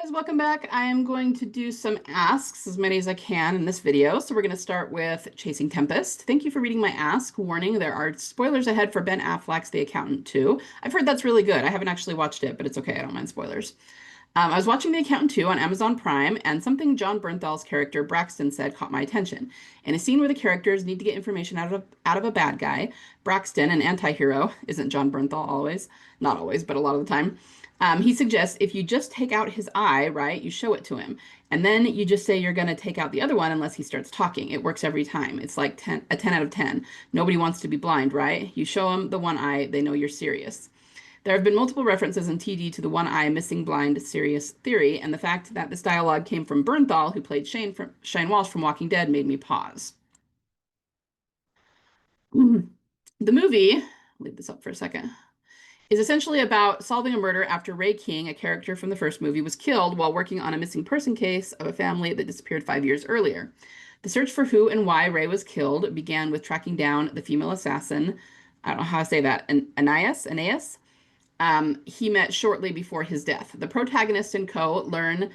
Guys, welcome back. I am going to do some asks, as many as I can in this video. So we're going to start with Chasing Tempest. Thank you for reading my ask. Warning, there are spoilers ahead for Ben Affleck's The Accountant 2. I've heard that's really good. I haven't actually watched it, but it's okay. I don't mind spoilers. I was watching The Accountant 2 on Amazon Prime, and something John Bernthal's character Braxton said caught my attention. In a scene where the characters need to get information out of a bad guy, Braxton, an anti-hero, isn't John Bernthal always? Not always, but a lot of the time. He suggests if you just take out his eye, right, you show it to him, and then you just say you're going to take out the other one unless he starts talking. It works every time. It's like a 10 out of 10. Nobody wants to be blind, right? You show them the one eye, they know you're serious. There have been multiple references in TD to the one eye missing blind serious theory, and the fact that this dialogue came from Bernthal, who played Shane Walsh from Walking Dead, made me pause. The movie, leave this up for a second, is essentially about solving a murder after Ray King, a character from the first movie, was killed while working on a missing person case of a family that disappeared 5 years earlier. The search for who and why Ray was killed began with tracking down the female assassin. I don't know how to say that. Anais? He met shortly before his death. The protagonist and co learn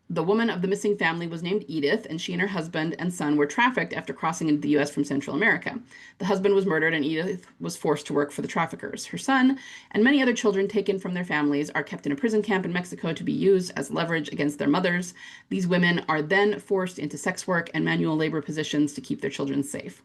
the woman of the missing family was named Edith, and she and her husband and son were trafficked after crossing into the U.S. from Central America. The husband was murdered, and Edith was forced to work for the traffickers. Her son and many other children taken from their families are kept in a prison camp in Mexico to be used as leverage against their mothers. These women are then forced into sex work and manual labor positions to keep their children safe.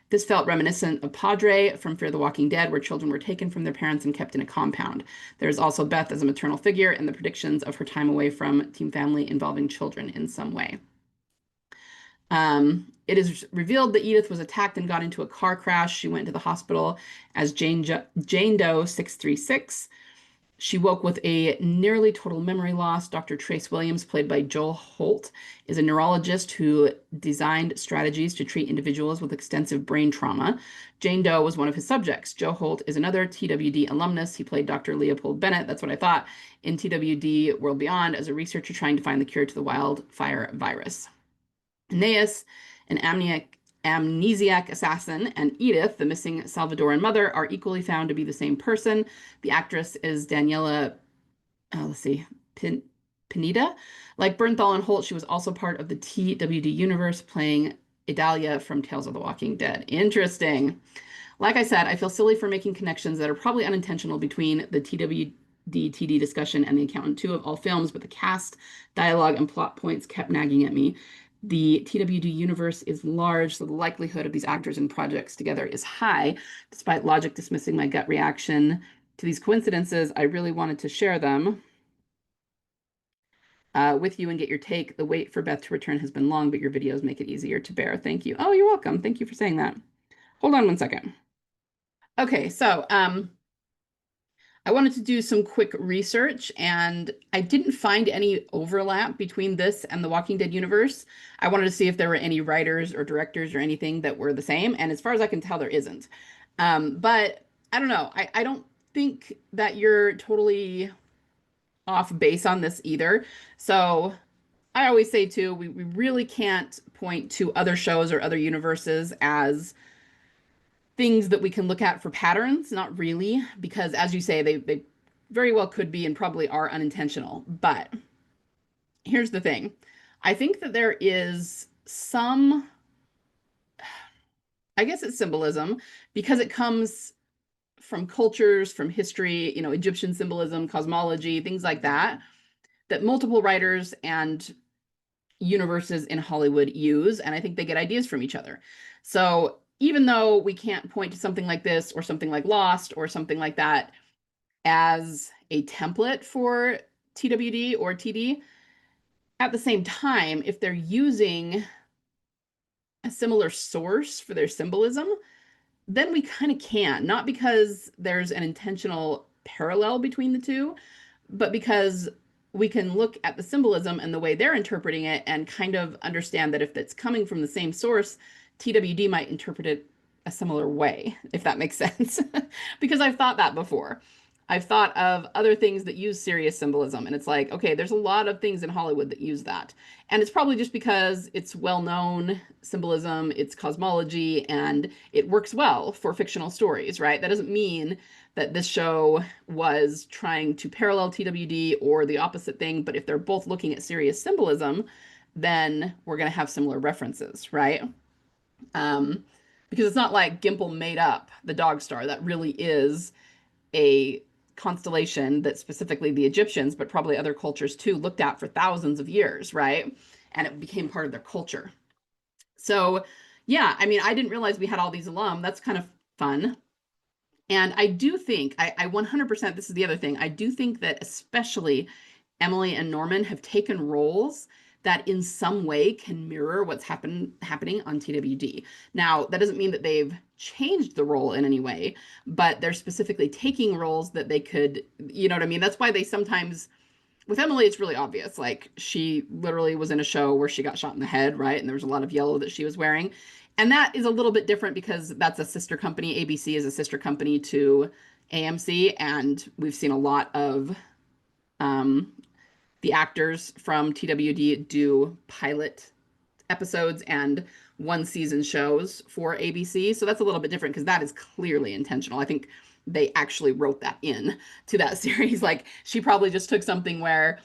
This felt reminiscent of Padre from Fear the Walking Dead, where children were taken from their parents and kept in a compound. There is also Beth as a maternal figure and the predictions of her time away from Team Family involving children in some way. It is revealed that Edith was attacked and got into a car crash. She went to the hospital as Jane Doe 636. She woke with a nearly total memory loss. Dr. Trace Williams, played by Joel Holt, is a neurologist who designed strategies to treat individuals with extensive brain trauma. Jane Doe was one of his subjects. Joe Holt is another TWD alumnus. He played Dr. Leopold Bennett, that's what I thought, in TWD World Beyond as a researcher trying to find the cure to the wildfire virus. Anais, an amnesiac assassin, and Edith, the missing Salvadoran mother, are equally found to be the same person. The actress is Daniela, Pineda. Like Bernthal and Holt, she was also part of the TWD universe, playing Idalia from Tales of the Walking Dead. Interesting. Like I said, I feel silly for making connections that are probably unintentional between the TWD-TD discussion and The Accountant 2 of all films, but the cast, dialogue, and plot points kept nagging at me. The TWD universe is large, so the likelihood of these actors and projects together is high. Despite logic dismissing my gut reaction to these coincidences, I really wanted to share them with you and get your take. The wait for Beth to return has been long, but your videos make it easier to bear. Thank you. Oh, you're welcome. Thank you for saying that. Hold on one second. Okay, so I wanted to do some quick research, and I didn't find any overlap between this and the Walking Dead universe. I wanted to see if there were any writers or directors or anything that were the same, and as far as I can tell, there isn't. But I don't know. I don't think that you're totally off base on this either. So I always say, too, we really can't point to other shows or other universes as things that we can look at for patterns, not really, because as you say, they very well could be and probably are unintentional. But here's the thing. I think that there is some, I guess it's symbolism, because it comes from cultures, from history, Egyptian symbolism, cosmology, things like that, that multiple writers and universes in Hollywood use, and I think they get ideas from each other. So even though we can't point to something like this or something like Lost or something like that as a template for TWD or TD, at the same time, if they're using a similar source for their symbolism, then we kind of can, not because there's an intentional parallel between the two, but because we can look at the symbolism and the way they're interpreting it and kind of understand that if it's coming from the same source, TWD might interpret it a similar way, if that makes sense. Because I've thought that before. I've thought of other things that use serious symbolism, and it's like, okay, there's a lot of things in Hollywood that use that. And it's probably just because it's well-known symbolism, it's cosmology, and it works well for fictional stories, right? That doesn't mean that this show was trying to parallel TWD or the opposite thing, but if they're both looking at serious symbolism, then we're going to have similar references, right? Um, because it's not like Gimple made up the dog star. That really is a constellation that specifically the Egyptians, but probably other cultures too, looked at for thousands of years, right? And it became part of their culture. So, yeah, I mean, I didn't realize we had all these alum. That's kind of fun. And I do think, I 100%, this is the other thing, I do think that especially Emily and Norman have taken roles that in some way can mirror what's happening on TWD. Now, that doesn't mean that they've changed the role in any way, but they're specifically taking roles that they could, you know what I mean? That's why they sometimes, with Emily, it's really obvious. Like she literally was in a show where she got shot in the head, right? And there was a lot of yellow that she was wearing. And that is a little bit different because that's a sister company. ABC is a sister company to AMC. And we've seen a lot of um, the actors from TWD do pilot episodes and one season shows for ABC. So that's a little bit different because that is clearly intentional. I think they actually wrote that in to that series. Like she probably just took something where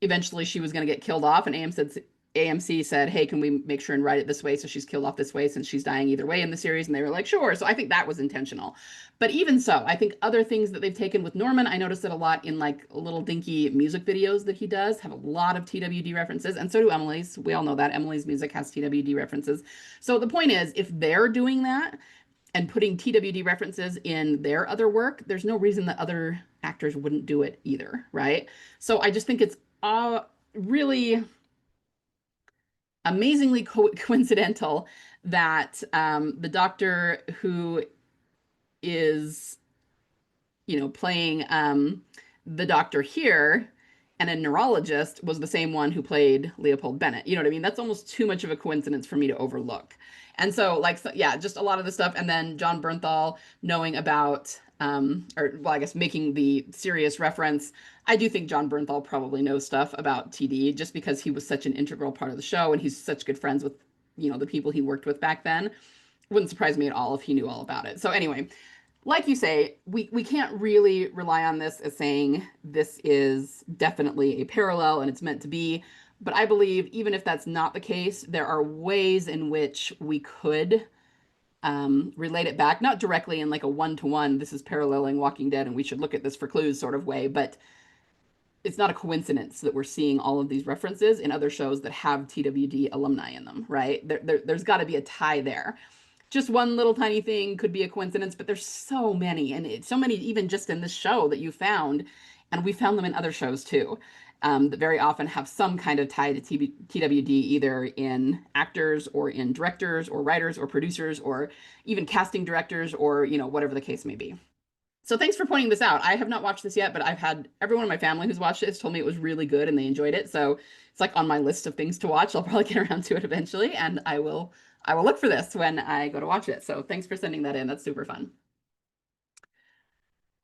eventually she was going to get killed off, and AMC said, hey, can we make sure and write it this way so she's killed off this way since she's dying either way in the series? And they were like, sure. So I think that was intentional. But even so, I think other things that they've taken with Norman, I noticed it a lot in like little dinky music videos that he does have a lot of TWD references, and so do Emily's. We all know that Emily's music has TWD references. So the point is, if they're doing that and putting TWD references in their other work, there's no reason that other actors wouldn't do it either, right? So I just think it's really amazingly coincidental that the doctor who is, playing the doctor here and a neurologist was the same one who played Leopold Bennett. You know what I mean? That's almost too much of a coincidence for me to overlook. And so, like, so, yeah, just a lot of the stuff. And then John Bernthal knowing about, I guess making the serious reference. I do think John Bernthal probably knows stuff about TD just because he was such an integral part of the show and he's such good friends with, the people he worked with back then. It wouldn't surprise me at all if he knew all about it. So anyway, like you say, we can't really rely on this as saying this is definitely a parallel and it's meant to be. But I believe even if that's not the case, there are ways in which we could relate it back, not directly in like a one-to-one, this is paralleling Walking Dead and we should look at this for clues sort of way, but it's not a coincidence that we're seeing all of these references in other shows that have TWD alumni in them, right? There's got to be a tie there. Just one little tiny thing could be a coincidence, but there's so many, and so many even just in this show that you found, and we found them in other shows too, that very often have some kind of tie to TWD, either in actors or in directors or writers or producers or even casting directors or, whatever the case may be. So thanks for pointing this out. I have not watched this yet, but I've had everyone in my family who's watched it has told me it was really good and they enjoyed it. So it's like on my list of things to watch. I'll probably get around to it eventually, and I will look for this when I go to watch it. So thanks for sending that in. That's super fun.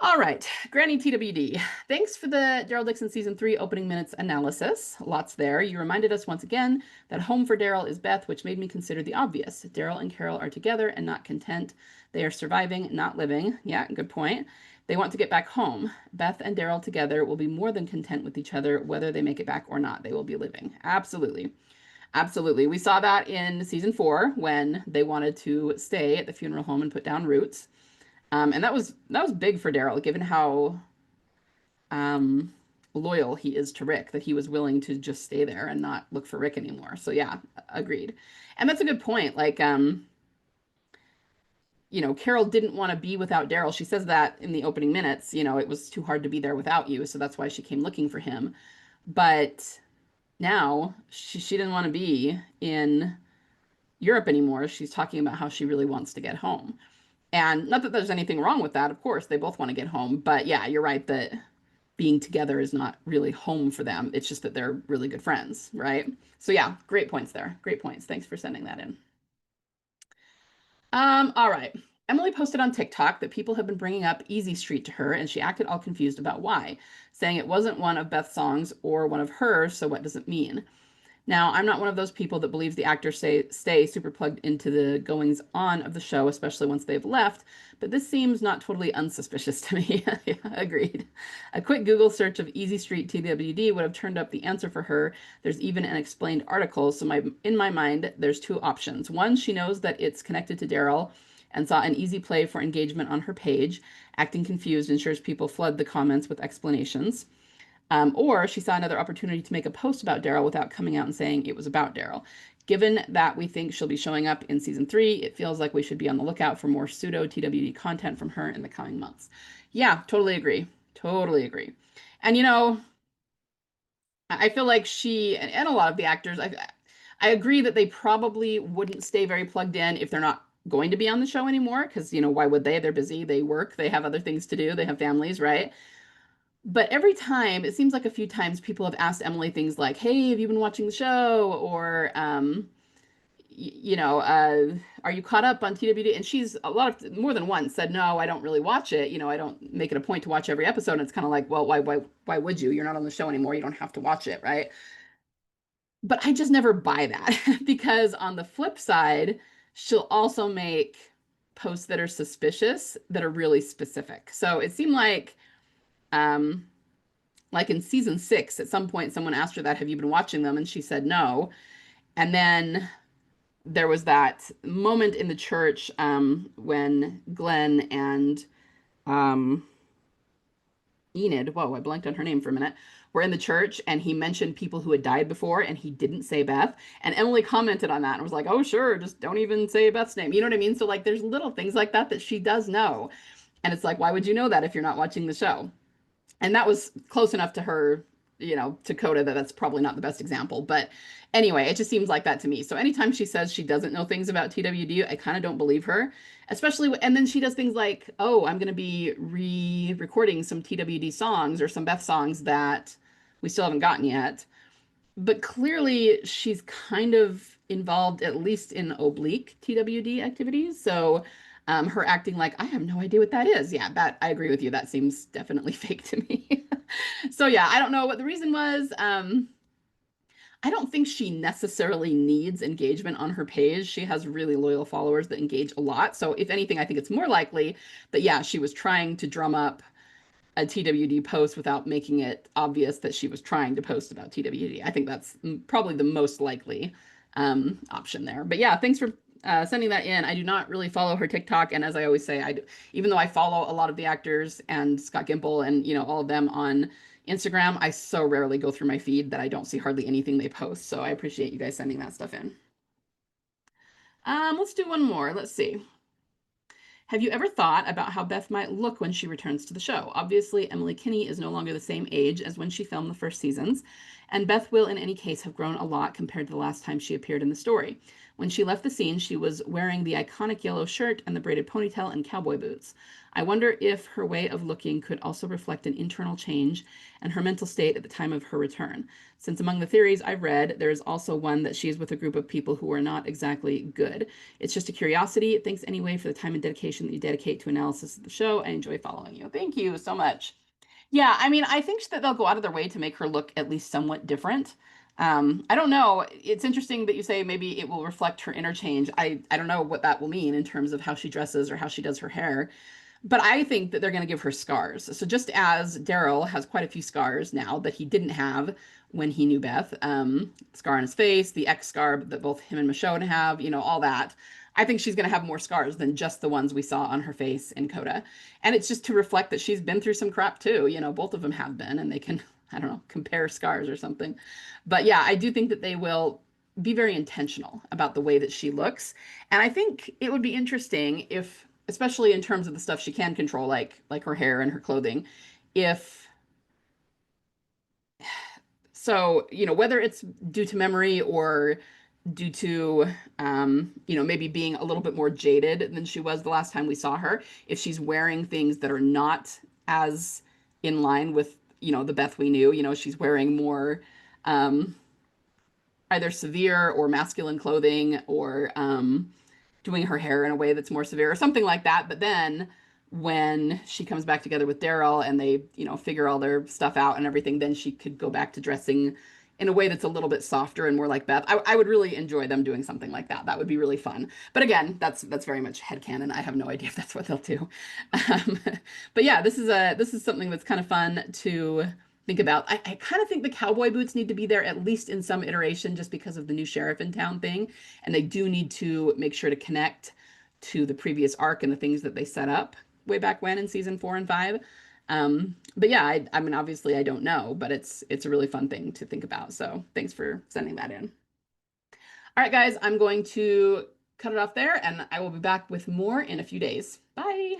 All right, Granny TWD. Thanks for the Daryl Dixon season 3 opening minutes analysis. Lots there. You reminded us once again that home for Daryl is Beth, which made me consider the obvious. Daryl and Carol are together and not content. They are surviving, not living. Yeah, good point. They want to get back home. Beth and Daryl together will be more than content with each other, whether they make it back or not. They will be living. Absolutely. Absolutely. We saw that in season 4 when they wanted to stay at the funeral home and put down roots. And that was big for Daryl, given how loyal he is to Rick, that he was willing to just stay there and not look for Rick anymore. So yeah, agreed. And that's a good point. Like, Carol didn't want to be without Daryl. She says that in the opening minutes, it was too hard to be there without you. So that's why she came looking for him. But now she didn't want to be in Europe anymore. She's talking about how she really wants to get home. And not that there's anything wrong with that. Of course, they both want to get home. But yeah, you're right that being together is not really home for them. It's just that they're really good friends, right? So yeah, great points there. Great points. Thanks for sending that in. All right. Emily posted on TikTok that people have been bringing up Easy Street to her, and she acted all confused about why, saying it wasn't one of Beth's songs or one of hers, so what does it mean? Now, I'm not one of those people that believes the actors stay super plugged into the goings on of the show, especially once they've left, but this seems not totally unsuspicious to me. Yeah, agreed. A quick Google search of Easy Street TWD would have turned up the answer for her. There's even an explained article, so in my mind, there's two options. One, she knows that it's connected to Daryl and saw an easy play for engagement on her page. Acting confused ensures people flood the comments with explanations. Or she saw another opportunity to make a post about Daryl without coming out and saying it was about Daryl. Given that we think she'll be showing up in season 3, it feels like we should be on the lookout for more pseudo TWD content from her in the coming months. Yeah, totally agree. Totally agree. And I feel like she and a lot of the actors, I agree that they probably wouldn't stay very plugged in if they're not going to be on the show anymore. Because, why would they? They're busy, they work, they have other things to do, they have families, right? But every time, it seems like a few times people have asked Emily things like, "Hey, have you been watching the show?" Or, "Are you caught up on TWD?" And she's more than once said, "No, I don't really watch it. I don't make it a point to watch every episode." And it's kind of like, well, why would you? You're not on the show anymore. You don't have to watch it, right? But I just never buy that because on the flip side, she'll also make posts that are suspicious that are really specific. So it seemed um, like in season 6, at some point, someone asked her that, "Have you been watching them?" And she said no. And then there was that moment in the church when Glenn and um, Enid, whoa, I blanked on her name for a minute, were in the church and he mentioned people who had died before and he didn't say Beth. And Emily commented on that and was like, "Oh, sure, just don't even say Beth's name." You know what I mean? So, like, there's little things like that that she does know. And it's like, why would you know that if you're not watching the show? And that was close enough to her, to Coda, that that's probably not the best example. But anyway, it just seems like that to me. So anytime she says she doesn't know things about TWD, I kind of don't believe her, especially. And then she does things like, "Oh, I'm going to be re-recording some TWD songs or some Beth songs that we still haven't gotten yet." But clearly she's kind of involved at least in oblique TWD activities. So her acting like, "I have no idea what that is." Yeah, that I agree with you. That seems definitely fake to me. So yeah, I don't know what the reason was. I don't think she necessarily needs engagement on her page. She has really loyal followers that engage a lot. So if anything, I think it's more likely that, yeah, she was trying to drum up a TWD post without making it obvious that she was trying to post about TWD. I think that's probably the most likely option there. But yeah, thanks for sending that in. I do not really follow her TikTok, and as I always say, even though I follow a lot of the actors and Scott Gimple and all of them on Instagram, I so rarely go through my feed that I don't see hardly anything they post. So I appreciate you guys sending that stuff in. Let's do one more. Let's see. Have you ever thought about how Beth might look when she returns to the show? Obviously, Emily Kinney is no longer the same age as when she filmed the first seasons, and Beth will, in any case, have grown a lot compared to the last time she appeared in the story. When she left the scene, she was wearing the iconic yellow shirt and the braided ponytail and cowboy boots. I wonder if her way of looking could also reflect an internal change and her mental state at the time of her return. Since among the theories I've read, there is also one that she is with a group of people who are not exactly good. It's just a curiosity. Thanks anyway for the time and dedication that you dedicate to analysis of the show. I enjoy following you. Thank you so much. Yeah, I mean, I think that they'll go out of their way to make her look at least somewhat different. I don't know. It's interesting that you say maybe it will reflect her interchange. I don't know what that will mean in terms of how she dresses or how she does her hair. But I think that they're going to give her scars. So just as Daryl has quite a few scars now that he didn't have when he knew Beth, scar on his face, the X scar that both him and Michonne have, all that. I think she's going to have more scars than just the ones we saw on her face in Coda. And it's just to reflect that she's been through some crap too. Both of them have been, and they can, I don't know, compare scars or something. But yeah, I do think that they will be very intentional about the way that she looks. And I think it would be interesting if, especially in terms of the stuff she can control, like her hair and her clothing, if so, whether it's due to memory or due to maybe being a little bit more jaded than she was the last time we saw her, if she's wearing things that are not as in line with the Beth we knew, she's wearing more either severe or masculine clothing, or doing her hair in a way that's more severe or something like that. But then when she comes back together with Daryl and they, figure all their stuff out and everything, then she could go back to dressing in a way that's a little bit softer and more like Beth. I would really enjoy them doing something like that. That would be really fun. But again, that's very much headcanon. I have no idea if that's what they'll do. Um, but yeah, this is something that's kind of fun to think about. I kind of think the cowboy boots need to be there at least in some iteration just because of the new sheriff in town thing. And they do need to make sure to connect to the previous arc and the things that they set up way back when in season 4 and 5. But yeah, I mean, obviously I don't know, but it's a really fun thing to think about. So thanks for sending that in. All right, guys, I'm going to cut it off there and I will be back with more in a few days. Bye.